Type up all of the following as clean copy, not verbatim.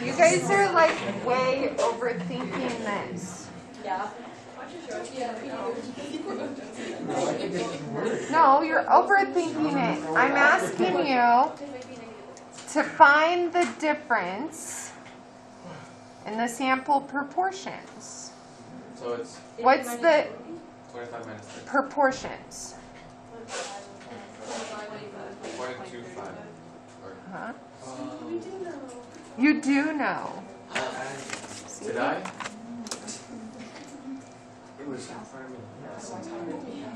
You guys are like way overthinking this. Yeah. No, you're overthinking it. I'm asking you to find the difference in the sample proportions. So it's What's the 25 minus 6. proportions? 0.25. Huh? You do know. Did I?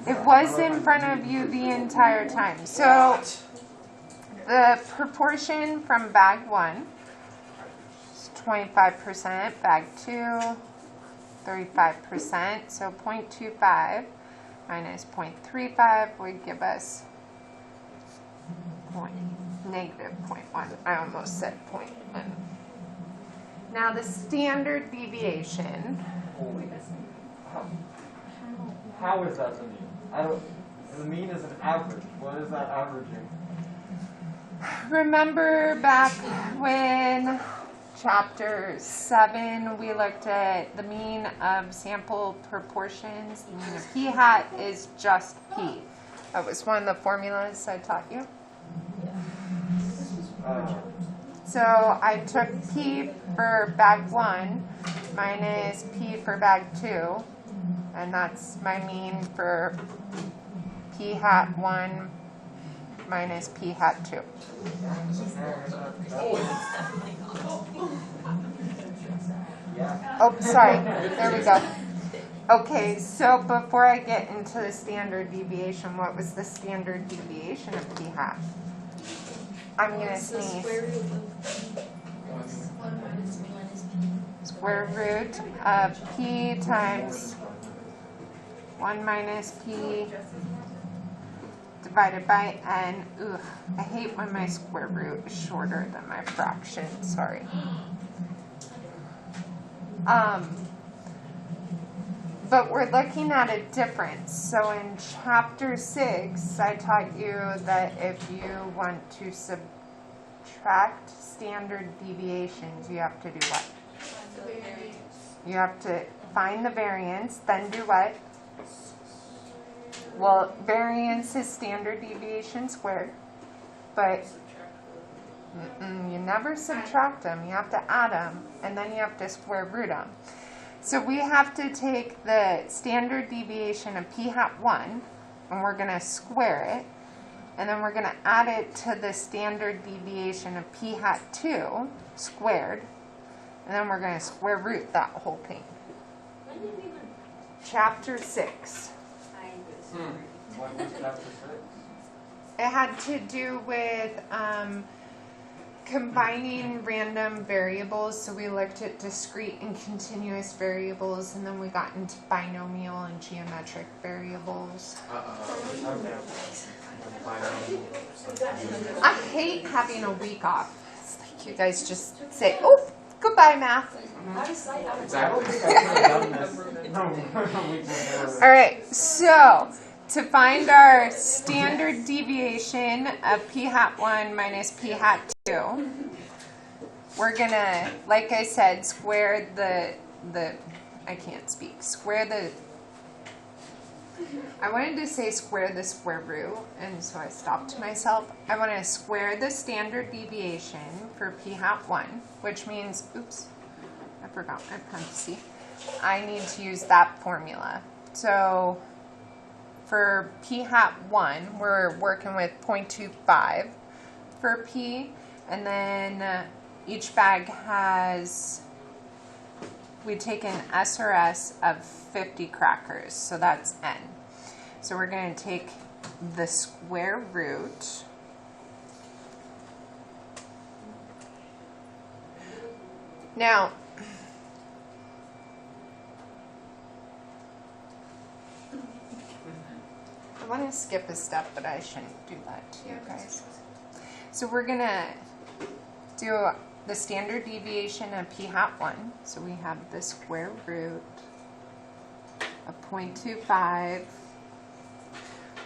It was in front of you the entire time. So the proportion from bag 1 is 25%, bag 2, 35%. So 0.25 minus 0.35 would give us negative 0.1. I almost said 0.1. Now the standard deviation. How is that the mean? I don't. The mean is an average. What is that averaging? Remember back when chapter 7 we looked at the mean of sample proportions. The mean of p hat is just p. That was one of the formulas I taught you. So I took p for bag 1 minus p for bag 2, and that's my mean for p hat 1 minus p hat 2. Oh, sorry. There we go. Okay, so before I get into the standard deviation, what was the standard deviation of p hat? I'm going to sneeze. Square root of p times 1 minus p divided by n. Ugh, I hate when my square root is shorter than my fraction. Sorry. But we're looking at a difference. So in chapter 6, I taught you that if you want to subtract standard deviations, you have to do what? You have to find the variance, then do what? Well, variance is standard deviation squared, but you never subtract them. You have to add them, and then you have to square root them. So we have to take the standard deviation of p hat 1, and we're going to square it, and then we're going to add it to the standard deviation of p hat 2 squared, and then we're going to square root that whole thing. Chapter 6. What was chapter 6? It had to do with combining random variables. So we looked at discrete and continuous variables, and then we got into binomial and geometric variables. I hate having a week off. It's like you guys just say, oh, goodbye, math. All right, so to find our standard deviation of p hat 1 minus p hat 2, we're going to, like I said, square I can't speak, square I wanted to say square the square root, and so I stopped myself. I want to square the standard deviation for p hat 1, which means, oops, I forgot my parenthesis. I need to use that formula. So for p hat 1, we're working with 0.25 for p, and then each bag has, we take an SRS of 50 crackers, so that's n. So we're going to take the square root now. I want to skip a step, but I shouldn't do that to you guys. So we're going to do the standard deviation of p hat 1. So we have the square root of 0.25.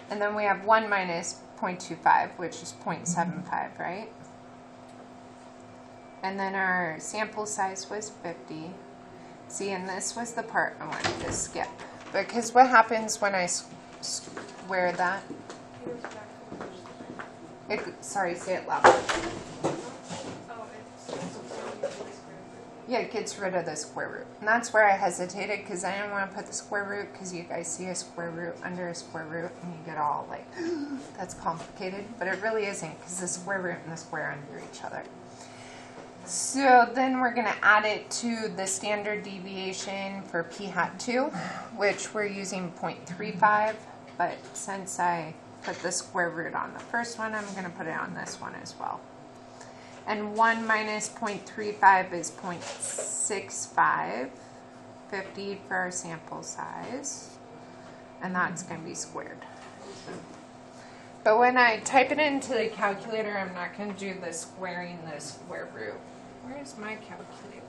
And then we have 1 minus 0.25, which is 0.75, right? And then our sample size was 50. See, and this was the part I wanted to skip. Because what happens when I square that? Sorry, say it loud. Yeah, it gets rid of the square root. And that's where I hesitated because I didn't want to put the square root because you guys see a square root under a square root and you get all like, that's complicated. But it really isn't because the square root and the square are under each other. So then we're going to add it to the standard deviation for p hat 2, which we're using 0.35. But since I put the square root on the first one, I'm going to put it on this one as well. And 1 minus 0.35 is 0.65, 50 for our sample size, and that's going to be squared. But when I type it into the calculator, I'm not going to do the squaring the square root. Where's my calculator?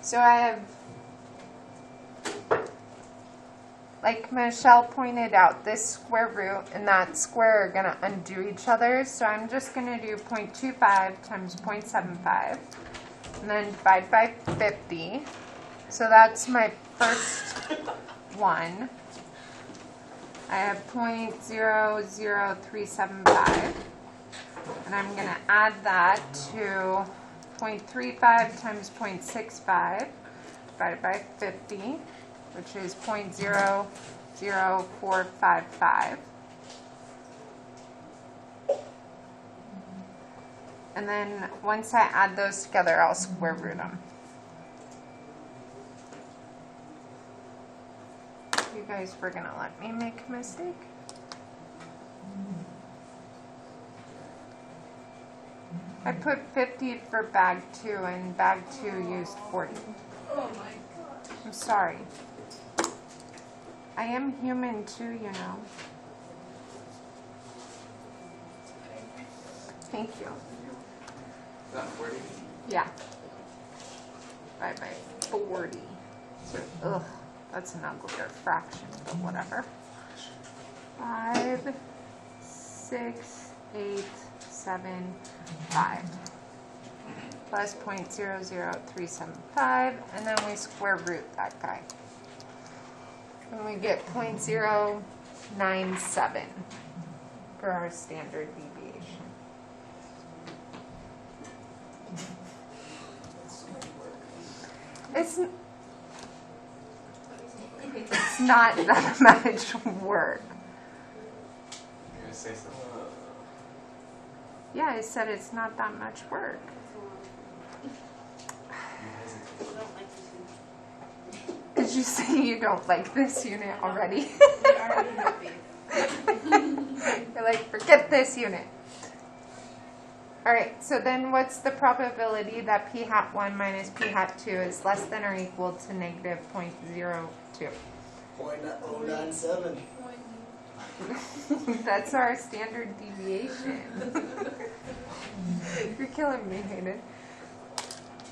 So I have, like Michelle pointed out, this square root and that square are going to undo each other. So I'm just going to do 0.25 times 0.75 and then divide by 50. So that's my first one. I have 0.00375 and I'm going to add that to 0.35 times 0.65 divided by 50, which is 0.00455. And then once I add those together, I'll square root them. You guys were going to let me make a mistake? I put 50 for bag 2 and bag 2 used 40. Oh my gosh. I'm sorry. I am human too, you know. Thank you. Is that 40? Yeah. Divided by 40. So, ugh, that's an uglier fraction, but whatever. 5, 6, 8, 7, 5. Plus 0.00375, and then we square root that guy. And we get 0.097 for our standard deviation. It's not that much work. You're going to say something? Yeah, I said it's not that much work. Did you say you don't like this unit already? You're like, forget this unit. Alright, so then what's the probability that p hat 1 minus p hat 2 is less than or equal to negative 0.02? 0.097. That's our standard deviation. You're killing me, Hayden.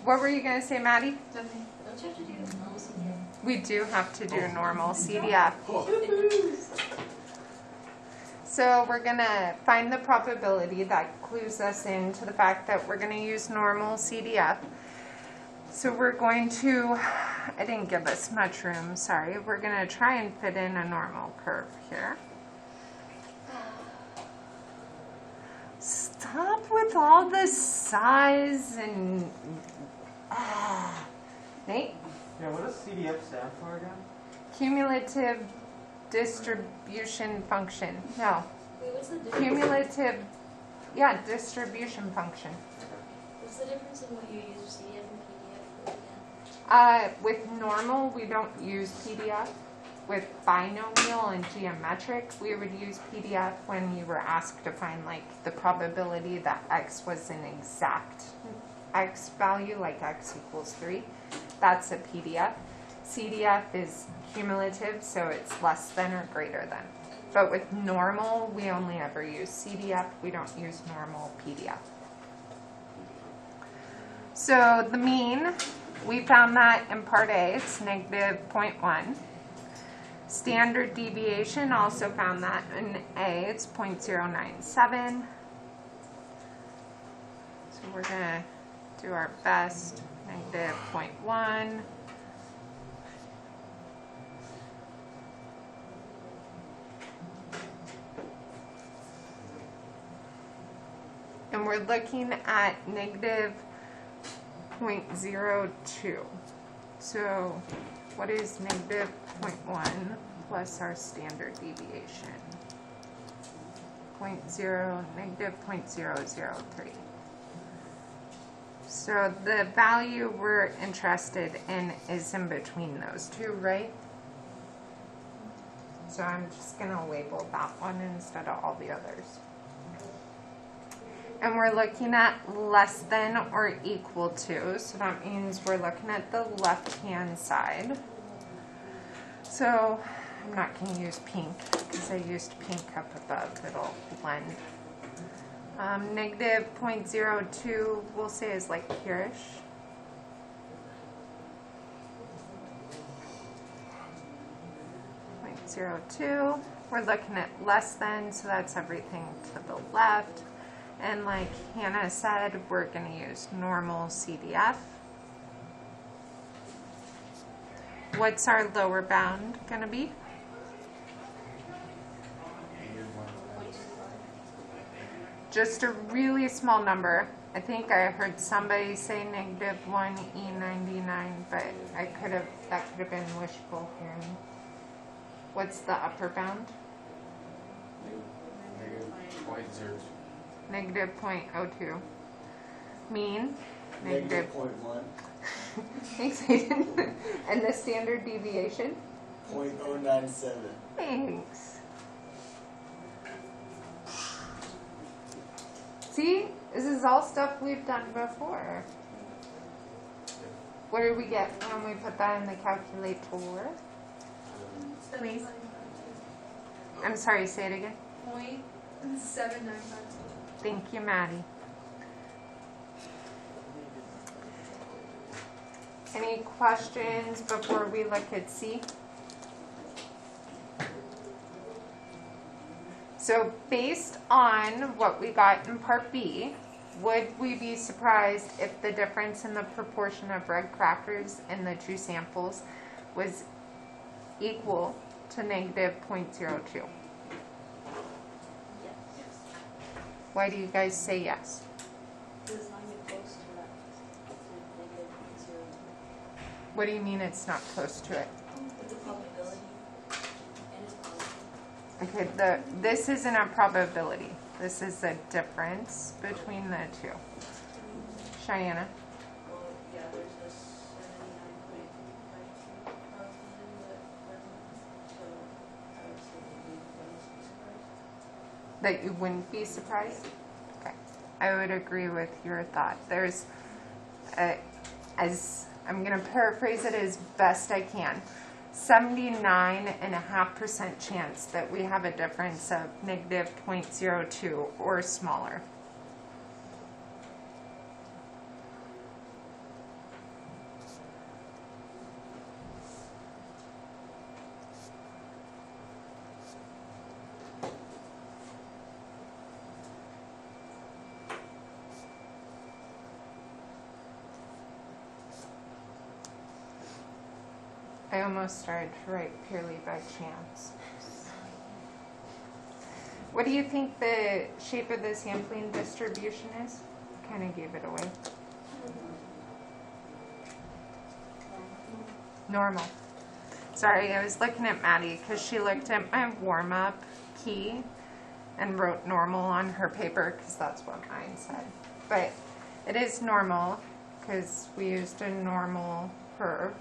What were you going to say, Maddie? Nothing. Don't you have to do normal CDF? We do have to do normal CDF. So we're going to find the probability that clues us into the fact that we're going to use normal CDF. So we're going to, I didn't give us much room, sorry. We're going to try and fit in a normal curve here. Stop with all the size and... Nate? Yeah, what does CDF stand for again? Cumulative distribution function. No. Wait, what's the difference? Cumulative, yeah, distribution function. What's the difference in what you use CDF and PDF for again? With normal, we don't use PDF. With binomial and geometric, we would use PDF when you were asked to find like the probability that x was an exact x value, like x equals 3. That's a PDF. CDF is cumulative, so it's less than or greater than. But with normal, we only ever use CDF. We don't use normal PDF. So the mean, we found that in part A, it's negative 0.1. Standard deviation, also found that in A, it's 0.097. So we're going to do our best, negative 0.1. And we're looking at negative 0.02. So what is negative 0.1 plus our standard deviation? Negative 0.003. So the value we're interested in is in between those two, right? So I'm just going to label that one instead of all the others. And we're looking at less than or equal to, so that means we're looking at the left-hand side. So I'm not going to use pink because I used pink up above. It'll blend. Negative 0.02 we'll say is like here-ish. .02. We're looking at less than, so that's everything to the left. And like Hannah said, we're going to use normal CDF. What's our lower bound going to be? Just a really small number. I think I heard somebody say negative 1E99, but that could have been wishful hearing. What's the upper bound? Negative 0.02. Mean? Negative 0.1. Thanks, Hayden. And the standard deviation? 0.097. Thanks. See? This is all stuff we've done before. What do we get when we put that in the calculator? Please. I'm sorry, say it again. 0.795. Thank you, Maddie. Any questions before we look at C? So based on what we got in Part B, would we be surprised if the difference in the proportion of red crackers in the two samples was equal to negative 0.02? Yes. Why do you guys say yes? It's not even close to that. Negative 0.0. What do you mean it's not close to it? It's a probability. And it's positive. Okay, this isn't a probability. This is a difference between the two. Cheyenne? Well, yeah, there's a 79.52 probability that doesn't. So I would say maybe surprised. That you wouldn't be surprised? Okay. I would agree with your thought. There's, as I'm going to paraphrase it as best I can, 79.5% chance that we have a difference of negative 0.02 or smaller. I almost started to write purely by chance. What do you think the shape of the sampling distribution is? Kind of gave it away. Normal. Sorry, I was looking at Maddie because she looked at my warm-up key and wrote normal on her paper because that's what mine said. But it is normal because we used a normal curve.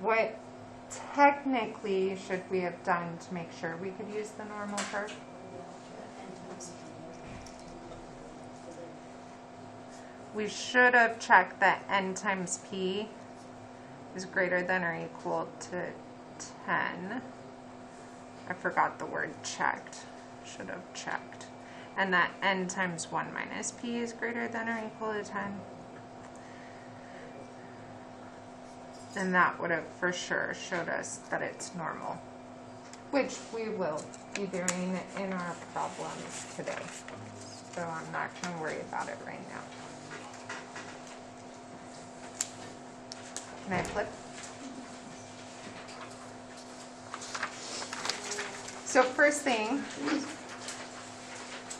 What technically should we have done to make sure we could use the normal curve? We should have checked that n times p is greater than or equal to 10. I forgot the word checked. Should have checked. And that n times 1 minus p is greater than or equal to 10. And that would have for sure showed us that it's normal. which we will be doing in our problems today. So I'm not going to worry about it right now. Can I flip? So first thing,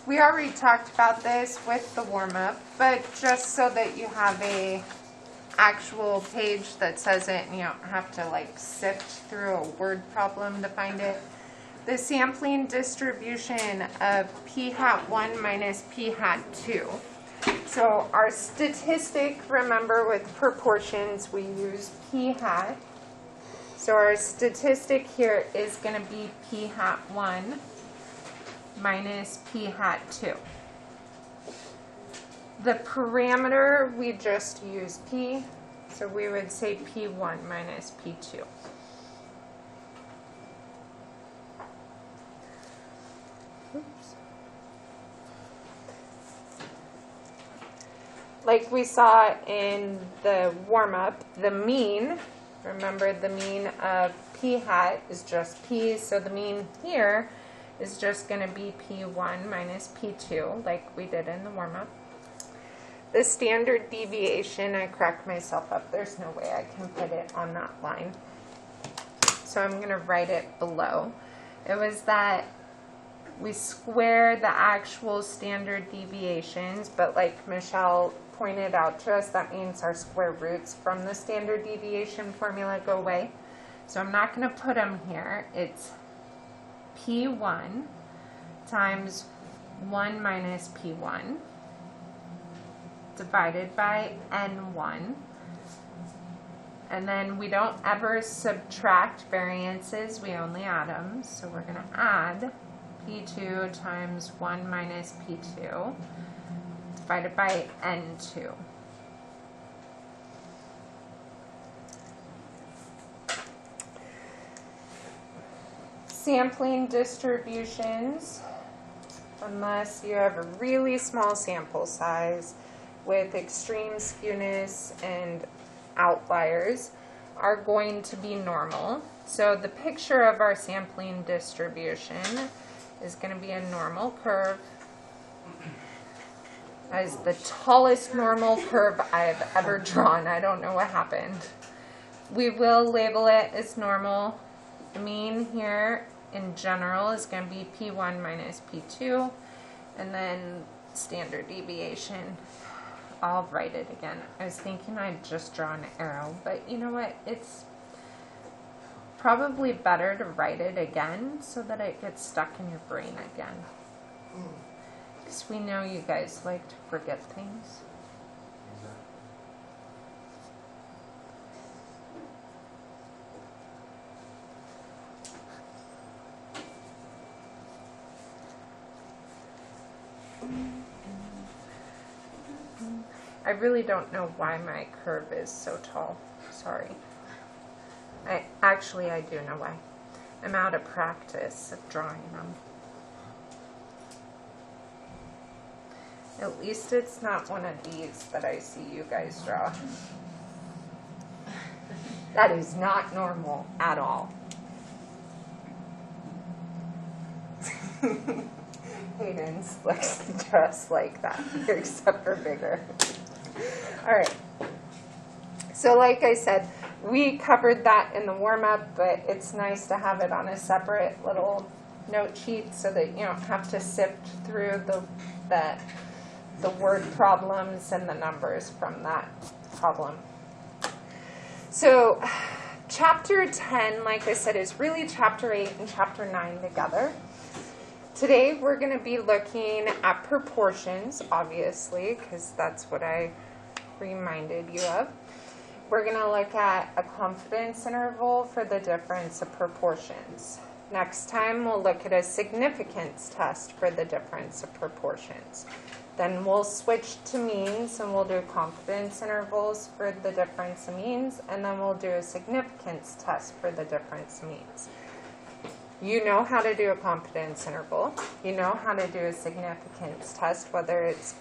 we already talked about this with the warm-up, but just so that you have a actual page that says it and you don't have to like sift through a word problem to find it. The sampling distribution of p hat 1 minus p hat 2. So our statistic, remember with proportions, we use p hat. So our statistic here is going to be p hat 1 minus p hat 2. The parameter, we just use p, so we would say p1 minus p2. Oops. Like we saw in the warm-up, the mean, remember the mean of p hat is just p, so the mean here is just going to be p1 minus p2, like we did in the warm-up. The standard deviation, I cracked myself up. There's no way I can put it on that line. So I'm going to write it below. It was that we square the actual standard deviations, but like Michelle pointed out to us, that means our square roots from the standard deviation formula go away. So I'm not going to put them here. It's P1 times 1 minus P1 divided by N1. And then we don't ever subtract variances, we only add them. So we're going to add P2 times 1 minus P2 divided by N2. Sampling distributions, unless you have a really small sample size with extreme skewness and outliers, are going to be normal. So the picture of our sampling distribution is going to be a normal curve. That is the tallest normal curve I've ever drawn. I don't know what happened. We will label it as normal. The mean here in general is going to be P1 minus P2, and then standard deviation. I'll write it again. I was thinking I'd just draw an arrow, but you know what? It's probably better to write it again so that it gets stuck in your brain again. Because we know you guys like to forget things. I really don't know why my curve is so tall. Sorry. I do know why. I'm out of practice of drawing them. At least it's not one of these that I see you guys draw. That is not normal at all. Hayden's looks just like that, except for bigger. All right. So like I said, we covered that in the warm-up, but it's nice to have it on a separate little note sheet so that you don't have to sift through the word problems and the numbers from that problem. So chapter 10, like I said, is really chapter 8 and chapter 9 together. Today we're going to be looking at proportions, obviously, because that's what I reminded you of. We're going to look at a confidence interval for the difference of proportions. Next time we'll look at a significance test for the difference of proportions. Then we'll switch to means and we'll do confidence intervals for the difference of means, and then we'll do a significance test for the difference of means. You know how to do a confidence interval. You know how to do a significance test, whether it's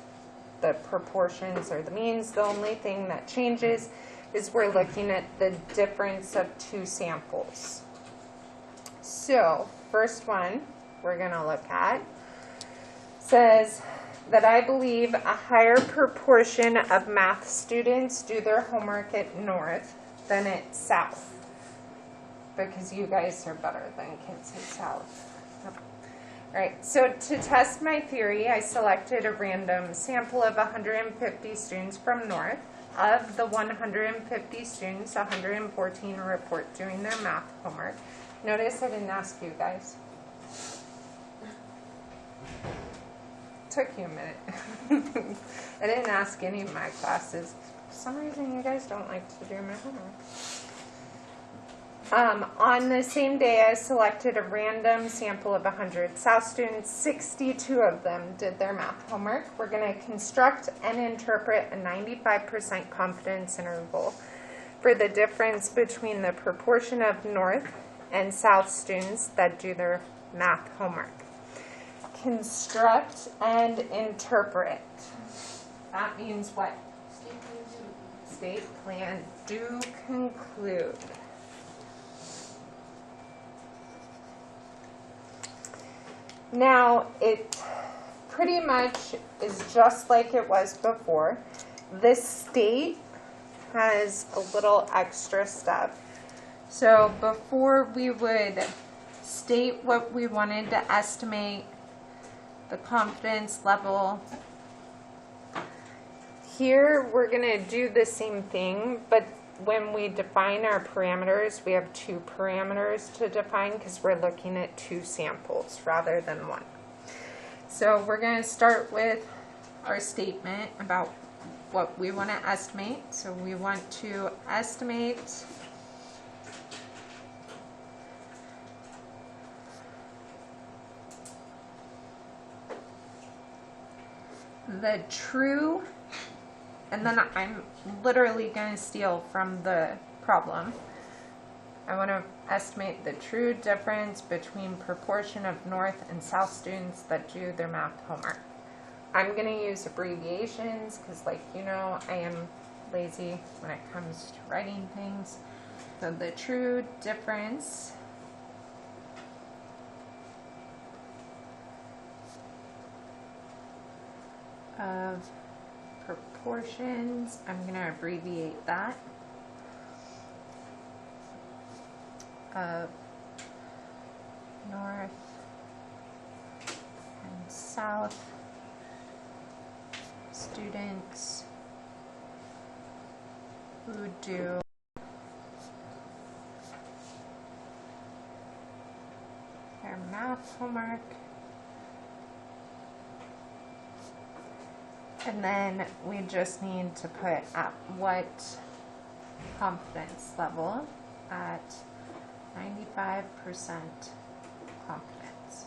the proportions or the means. The only thing that changes is we're looking at the difference of two samples. So, first one we're going to look at says that I believe a higher proportion of math students do their homework at North than at South. Because you guys are better than kids at South. All right, so to test my theory, I selected a random sample of 150 students from North. Of the 150 students, 114 report doing their math homework. Notice I didn't ask you guys. Took you a minute. I didn't ask any of my classes. For some reason, you guys don't like to do my homework. On the same day, I selected a random sample of 100 South students. 62 of them did their math homework. We're going to construct and interpret a 95% confidence interval for the difference between the proportion of North and South students that do their math homework. Construct and interpret. That means what? State plan do conclude. Now, it pretty much is just like it was before. This state has a little extra step. So before we would state what we wanted to estimate, the confidence level. Here we're going to do the same thing, but when we define our parameters, we have two parameters to define because we're looking at two samples rather than one. So we're going to start with our statement about what we want to estimate. So we want to estimate the true, and then I'm literally going to steal from the problem. I want to estimate the true difference between proportion of North and South students that do their math homework. I'm going to use abbreviations because, like you know, I am lazy when it comes to writing things. So the true difference of proportions, I'm going to abbreviate that, of North and South students who do their math homework. And then we just need to put at what confidence level, at 95% confidence.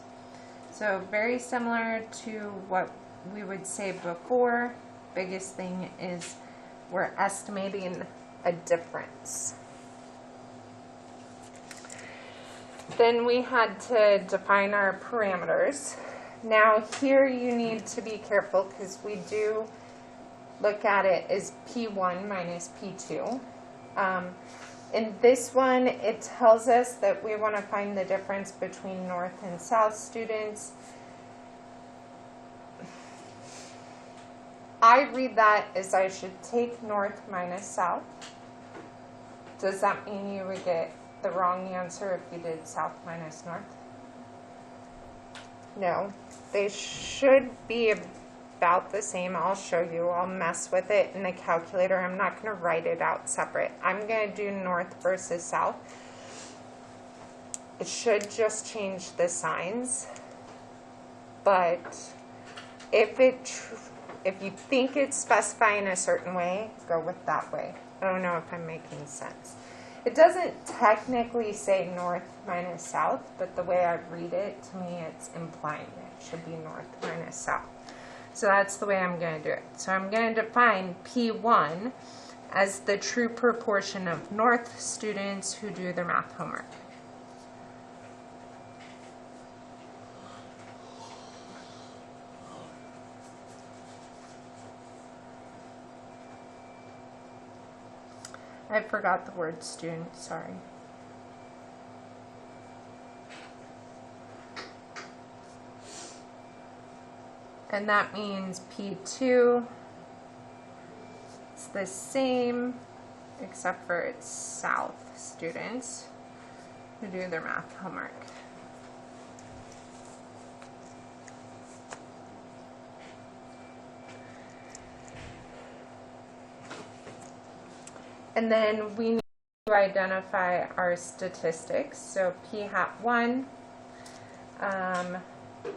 So very similar to what we would say before. Biggest thing is we're estimating a difference. Then we had to define our parameters. Now here you need to be careful because we do look at it as P1 minus P2. In this one, it tells us that we want to find the difference between North and South students. I read that as I should take North minus South. Does that mean you would get the wrong answer if you did South minus North? No, they should be about the same. I'll show you. I'll mess with it in the calculator. I'm not going to write it out separate. I'm going to do North versus South. It should just change the signs. But if you think it's specifying a certain way, go with that way. I don't know if I'm making sense. It doesn't technically say North minus South, but the way I read it, to me, it's implying it should be North minus South. So that's the way I'm going to do it. So I'm going to define P1 as the true proportion of North students who do their math homework. I forgot the word student, sorry. And that means P2 is the same, except for it's South students who do their math homework. And then we need to identify our statistics. So P hat 1,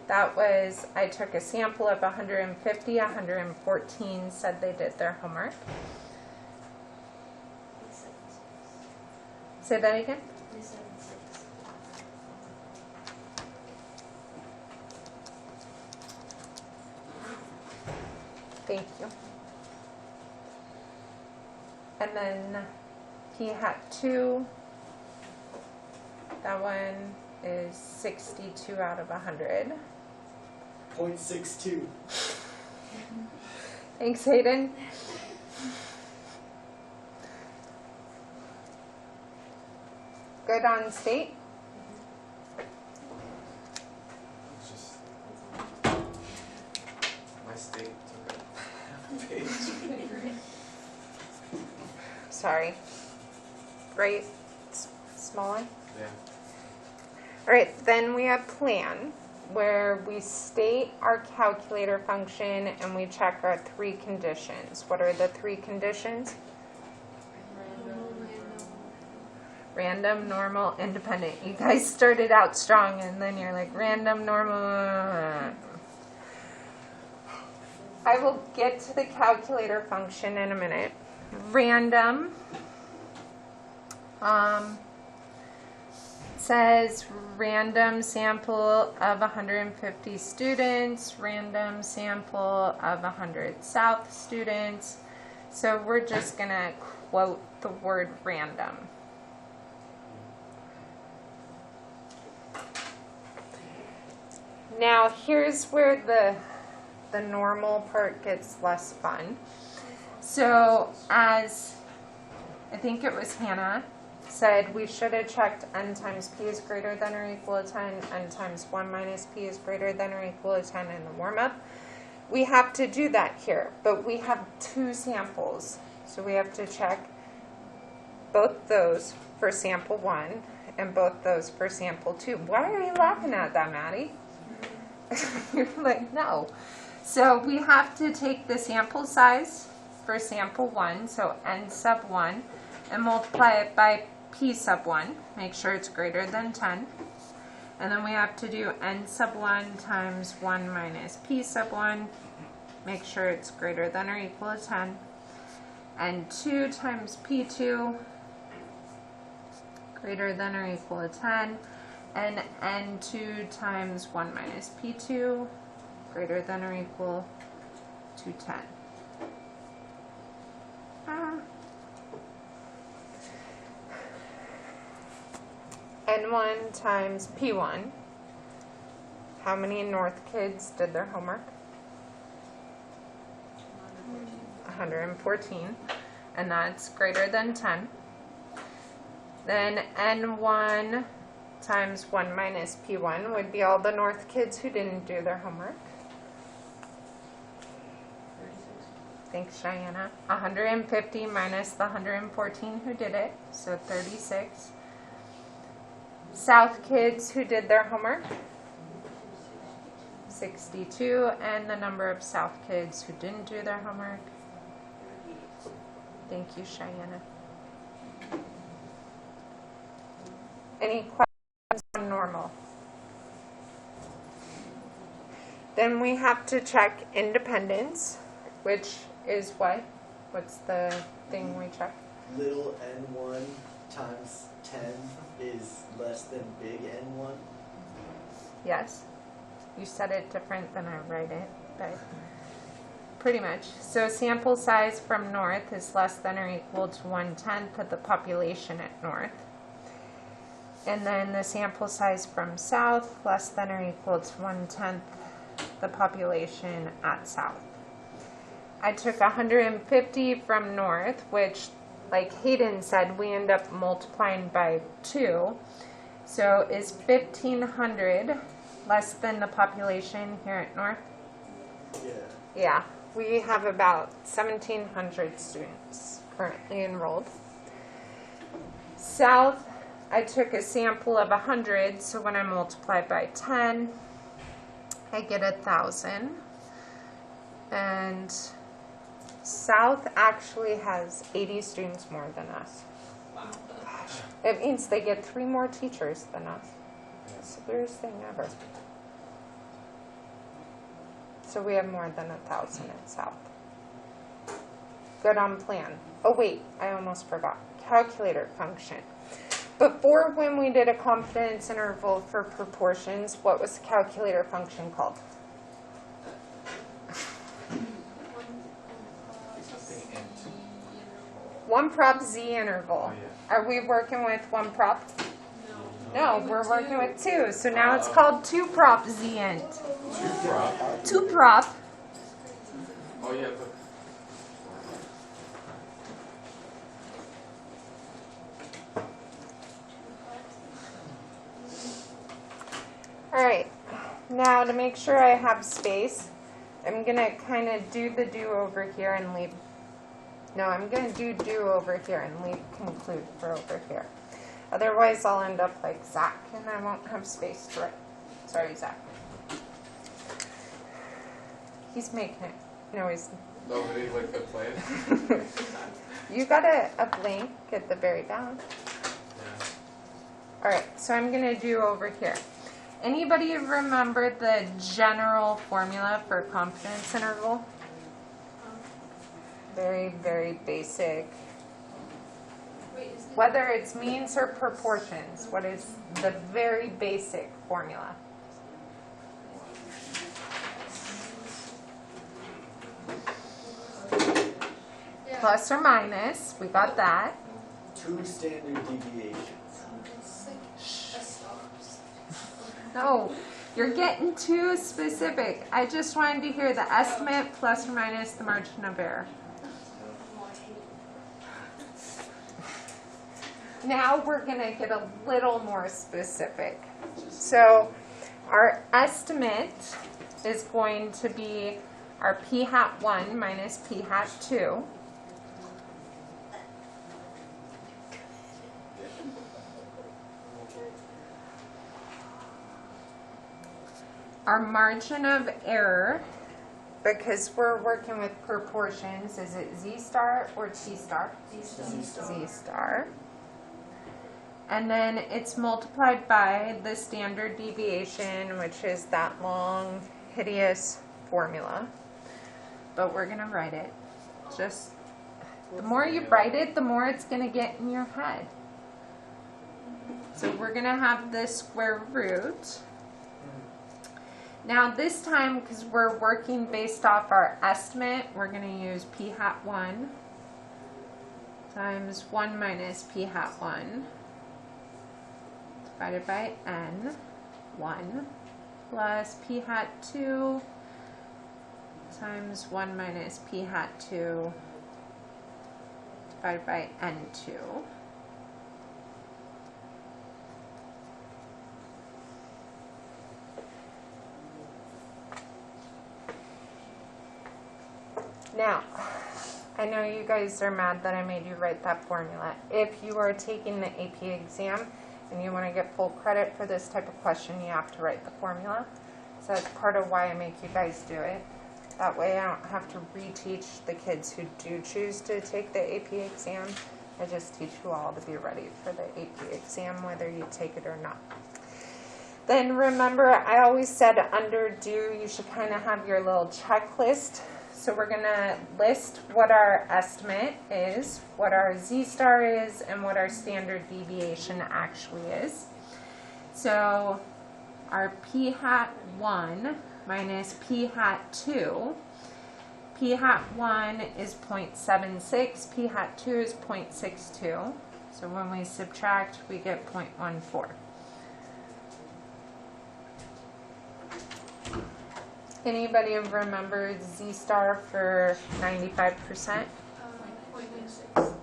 that was, I took a sample of 150, 114 said they did their homework. Say that again? 376. Thank you. And then P hat 2, that one is 62 out of 100. 0.62. Thanks, Hayden. Good on state? It's just my state took a page. Sorry. Right? Small one? Yeah. All right, then we have plan, where we state our calculator function and we check our 3 conditions. What are the 3 conditions? Random, normal, independent. You guys started out strong and then you're like random, normal. I will get to the calculator function in a minute. Random says random sample of 150 students, random sample of 100 South students. So we're just going to quote the word random. Now here's where the normal part gets less fun. So as I think it was Hannah said, we should have checked n times p is greater than or equal to 10, n times 1 minus p is greater than or equal to 10 in the warm-up. We have to do that here, but we have 2 samples. So we have to check both those for sample 1 and both those for sample 2. Why are you laughing at that, Maddie? You're like, no. So we have to take the sample size for sample 1, so n sub 1, and multiply it by p sub 1. Make sure it's greater than 10. And then we have to do n sub 1 times 1 minus p sub 1. Make sure it's greater than or equal to 10. And 2 times p2 greater than or equal to 10. And n2 times 1 minus p2 greater than or equal to 10. N1 times P1. How many North kids did their homework? 114. And that's greater than 10. Then N1 times 1 minus P1 would be all the North kids who didn't do their homework. Thanks, Cheyenne. 150 minus the 114 who did it, so 36. South kids who did their homework, 62, and the number of South kids who didn't do their homework. Thank you, Cheyenne. Any questions on normal? Then we have to check independence, which is what? What's the thing we check? Little n1 times 10 is less than big N1. Yes. You said it different than I write it, but pretty much. So sample size from north is less than or equal to 1/10 of the population at north. And then the sample size from south, less than or equal to 1/10 the population at south. I took 150 from north, which, like Hayden said, we end up multiplying by 2. So is 1,500 less than the population here at north? Yeah. Yeah, we have about 1,700 students currently enrolled. South, I took a sample of 100, so when I multiply by 10, I get 1,000. And South actually has 80 students more than us. It means they get 3 more teachers than us. It's the weirdest thing ever. So we have more than 1,000 at South. Good on plan. Oh wait, I almost forgot. Calculator function. Before, when we did a confidence interval for proportions, what was the calculator function called? Something int. One prop z interval. Oh, yeah. Are we working with one prop? No. No, we're working with 2. So now it's called 2 prop z int. 2 prop. 2 prop. Oh yeah, but All right. Now to make sure I have space, I'm gonna kind of do the do over here and leave. No, I'm gonna do over here and leave conclude for over here. Otherwise, I'll end up like Zach, and I won't have space to write. Sorry, Zach. He's making it. No, he's. nobody like the plan. You got a blank at the very back. Yeah. All right, so I'm gonna do over here. Anybody remember the general formula for confidence interval? Very, very basic. Wait, is the Whether it's means or proportions, what is the very basic formula? yeah. Plus or minus, we got that. 2 standard deviations. It's like a star. No, you're getting too specific. I just wanted to hear the estimate plus or minus the margin of error. Now we're going to get a little more specific. So our estimate is going to be our p hat 1 minus p hat 2. Our margin of error, because we're working with proportions, is it z star or t star? Z star. And then it's multiplied by the standard deviation, which is that long, hideous formula. But we're going to write it. Just the more you write it, the more it's going to get in your head. So we're going to have the square root. Now this time, because we're working based off our estimate, we're going to use p hat 1 times 1 minus p hat 1 divided by n, 1, plus p hat 2 times 1 minus p hat 2 divided by n2. Now, I know you guys are mad that I made you write that formula. If you are taking the AP exam and you want to get full credit for this type of question, you have to write the formula. So that's part of why I make you guys do it. That way I don't have to reteach the kids who do choose to take the AP exam. I just teach you all to be ready for the AP exam, whether you take it or not. Then remember, I always said under do, you should kind of have your little checklist. So we're going to list what our estimate is, what our z star is, and what our standard deviation actually is. So our p hat 1 minus p hat 2. P hat 1 is 0.76, p hat 2 is 0.62. So when we subtract, we get 0.14. Anybody remember z star for 95%? 0.96.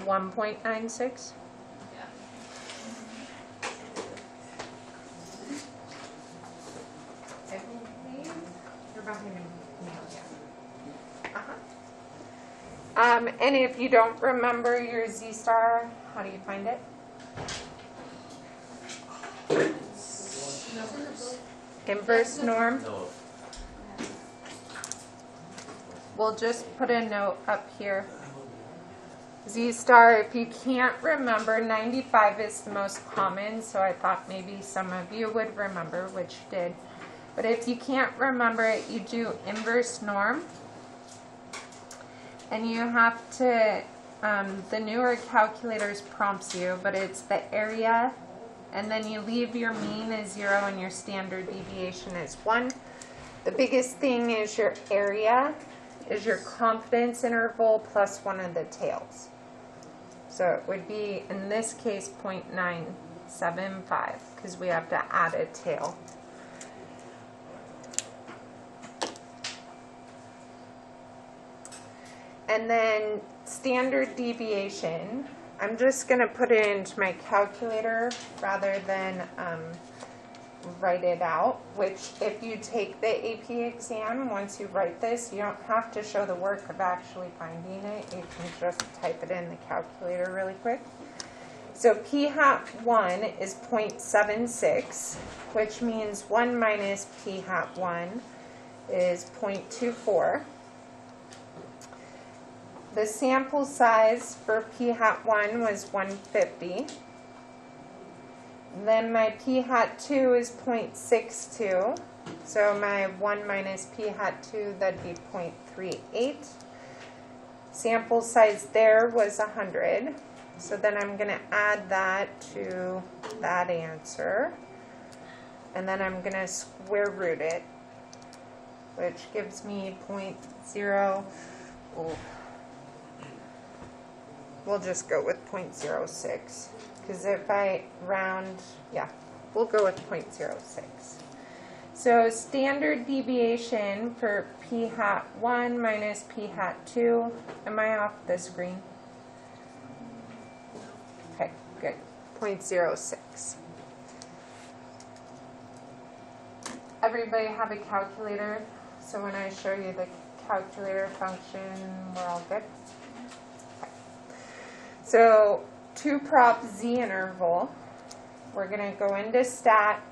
1.96? Yeah. I believe And if you don't remember your Z star, how do you find it? Inverse norm. No. We'll just put a note up here. Z star, if you can't remember, 95 is the most common, so I thought maybe some of you would remember, which you did. But if you can't remember it, you do inverse norm. And you have to, the newer calculators prompts you, but it's the area, and then you leave your mean as 0 and your standard deviation as 1. The biggest thing is your area, is your confidence interval plus one of the tails. So it would be, in this case, 0.975, because we have to add a tail. And then standard deviation, I'm just going to put it into my calculator rather than write it out, which if you take the AP exam, once you write this, you don't have to show the work of actually finding it. You can just type it in the calculator really quick. So p hat 1 is 0.76, which means 1 minus p hat 1 is 0.24. The sample size for p hat 1 was 150. Then my p hat 2 is 0.62. So my 1 minus p hat 2, that'd be 0.38. Sample size there was 100. So then I'm going to add that to that answer. And then I'm going to square root it, which gives me 0.0. Oh. We'll just go with 0.06, because if I round, yeah, we'll go with 0.06. So standard deviation for p hat 1 minus p hat 2, am I off the screen? Okay, good, 0.06. Everybody have a calculator, so when I show you the calculator function, we're all good? So 2 prop Z interval, we're going to go into stat,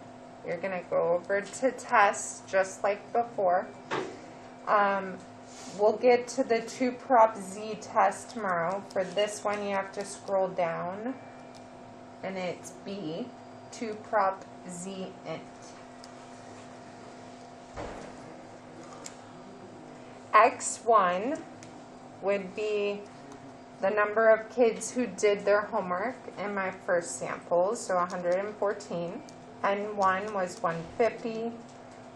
you're going to go over to test just like before. We'll get to the 2 prop Z test tomorrow. For this one you have to scroll down and it's B, 2 prop Z int. X1 would be the number of kids who did their homework in my first sample, so 114. N1 was 150.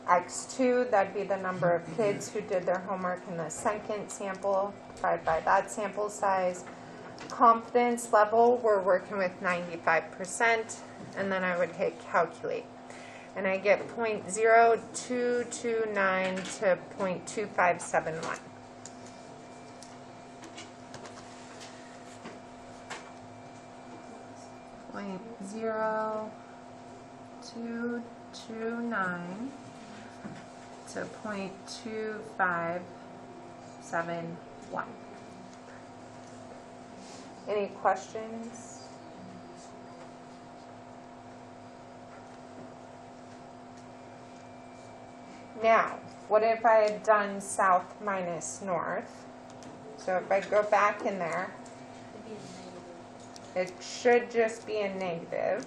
X2, that'd be the number of kids who did their homework in the second sample, divided by that sample size. Confidence level, we're working with 95%, and then I would hit calculate. And I get 0.0229 to 0.2571. 0.0229 to 0.2571. Any questions? Now, what if I had done south minus north? So if I go back in there, it should just be a negative.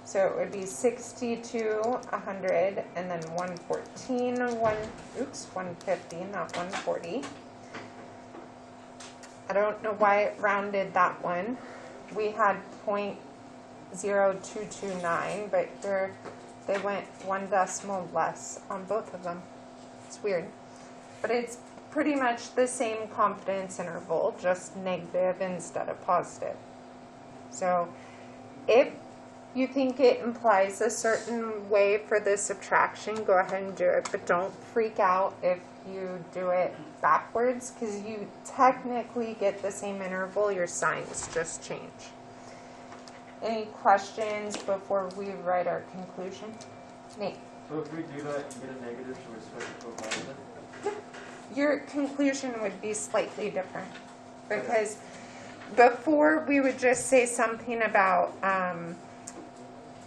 So it would be 62, 100, and then 114, 150, not 140. I don't know why it rounded that one. We had 0.0229, but they went 1 decimal less on both of them. It's weird. But it's pretty much the same confidence interval, just negative instead of positive. So if you think it implies a certain way for the subtraction, go ahead and do it, but don't freak out if you do it backwards, because you technically get the same interval, your signs just change. Any questions before we write our conclusion? Nate? So if we do that and get a negative, should we switch it to a positive? Your conclusion would be slightly different. Because before we would just say something about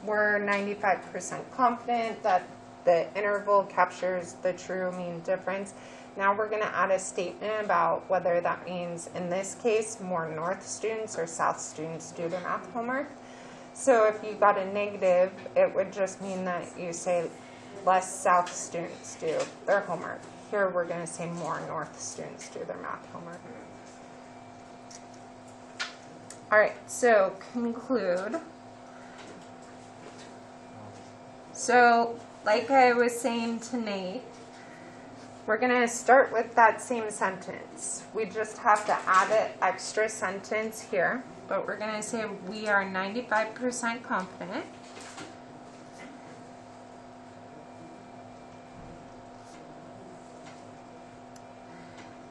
we're 95% confident that the interval captures the true mean difference. Now we're going to add a statement about whether that means, in this case, more North students or South students do their math homework. So if you got a negative, it would just mean that you say less South students do their homework. Here we're going to say more North students do their math homework. All right, so conclude. So, like I was saying to Nate, we're going to start with that same sentence. We just have to add an extra sentence here, but we're going to say we are 95% confident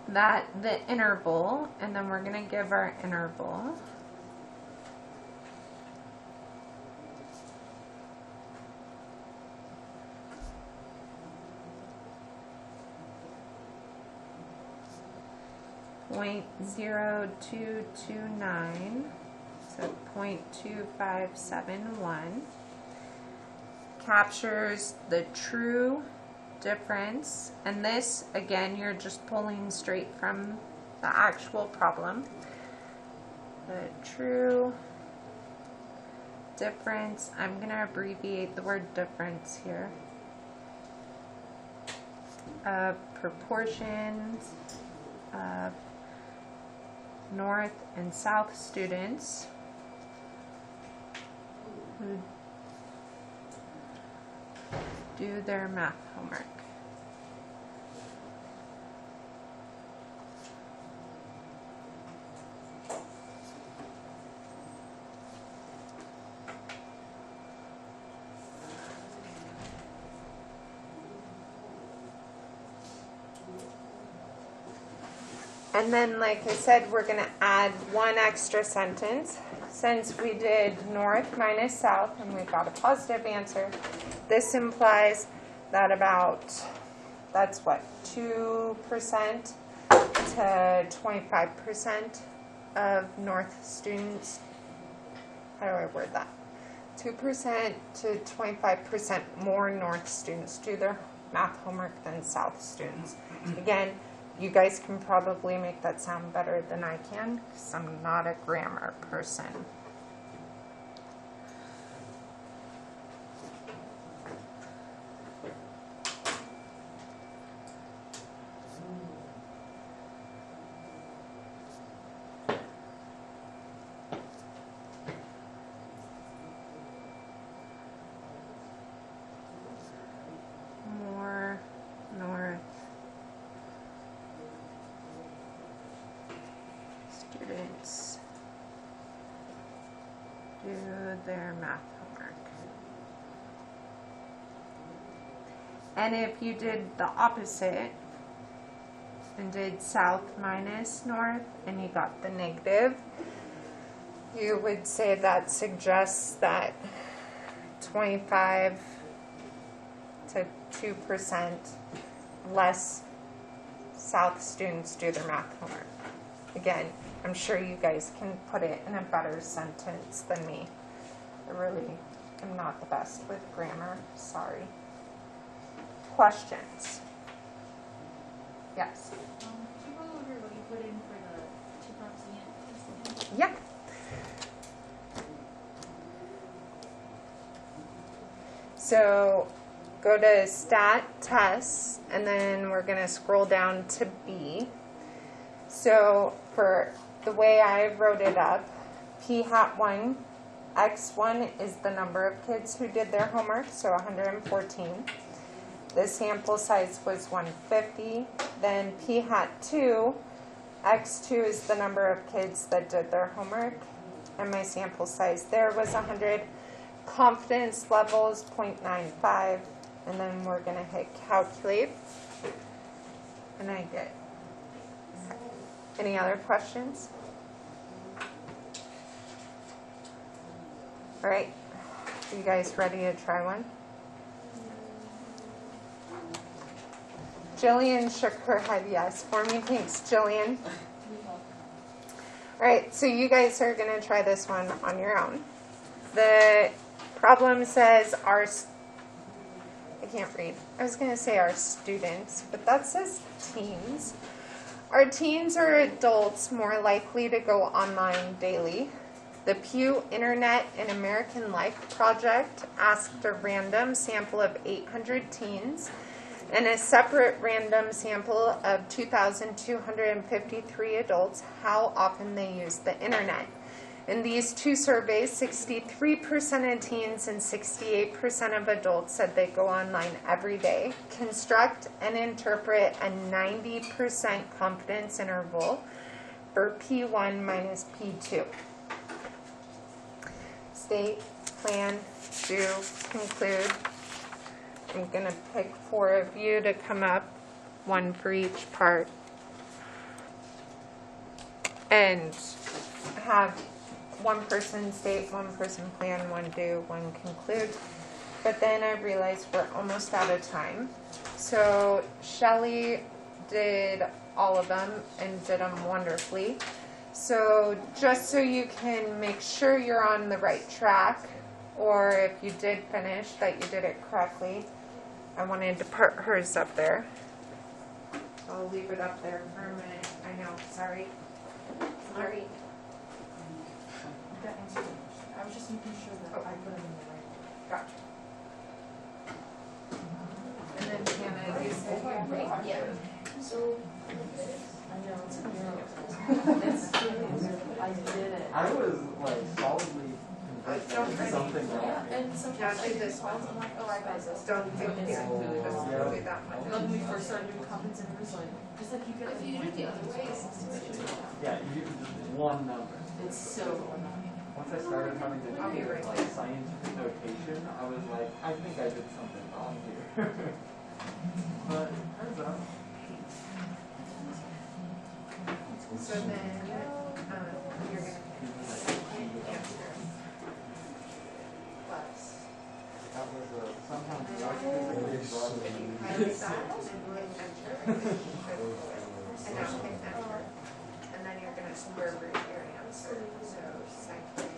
that the interval, and then we're going to give our interval, .0229, so 0.2571, captures the true difference, and this, again, you're just pulling straight from the actual problem. The true difference, I'm going to abbreviate the word difference here, proportions of North and South students who do their math homework. And then, like I said, we're going to add one extra sentence. Since we did North minus South and we got a positive answer, this implies that that's what, 2% to 25% of North students, how do I word that? 2% to 25% more North students do their math homework than South students. Again, you guys can probably make that sound better than I can, because I'm not a grammar person. More North students do their math homework. And if you did the opposite and did South minus North and you got the negative, you would say that suggests that 25 to 2% less South students do their math homework. Again, I'm sure you guys can put it in a better sentence than me. I really am not the best with grammar. Sorry. Questions? Yes? Could you go over what you put in for the two proxy? Yeah. So go to Stat Tests, and then we're going to scroll down to B. So for the way I wrote it up, P hat 1, X1 is the number of kids who did their homework, so 114. The sample size was 150. Then P hat 2, X2 is the number of kids that did their homework, and my sample size there was 100. Confidence levels 0.95, and then we're going to hit calculate, and I did. Any other questions? All right, are you guys ready to try one? Jillian shook her head yes for me. Thanks, Jillian. All right, so you guys are going to try this one on your own. The problem says I can't read. I was going to say our students, but that says teens. Are teens or adults more likely to go online daily? The Pew Internet and American Life Project asked a random sample of 800 teens and a separate random sample of 2,253 adults how often they use the internet. In these two surveys, 63% of teens and 68% of adults said they go online every day. Construct and interpret a 90% confidence interval for P1 minus P2. State, plan, do, conclude. I'm going to pick 4 of you to come up, 1 for each part, and have 1 person state, 1 person plan, 1 do, 1 conclude. But then I realized we're almost out of time. So Shelley did all of them and did them wonderfully. So just so you can make sure you're on the right track, or if you did finish, that you did it correctly, I wanted to put hers up there. I'll leave it up there for a minute. I know, sorry. Sorry. I was just making sure that I put them in the right. Gotcha. And then Hannah, you said you agree? Yeah. So, I know, it's a miracle. I did it. I was like solidly convinced Don't that something Yeah, wrong. and Now sometimes do this one. I'm like, oh, I got this. Don't do it. Yeah, do that one. Like when we first started doing confidence interviews, like, just like you get if you do it the other way, it's Yeah, you give just one number. it's so annoying. Once I started having to I'll be do right like there. scientific notation, I was like, I think I did something wrong here. But turns out. So then, you're going to answer. Plus. That was sometimes physically If you highlight that and hit enter, and now hit enter. And then you're going to square root your answer. So second.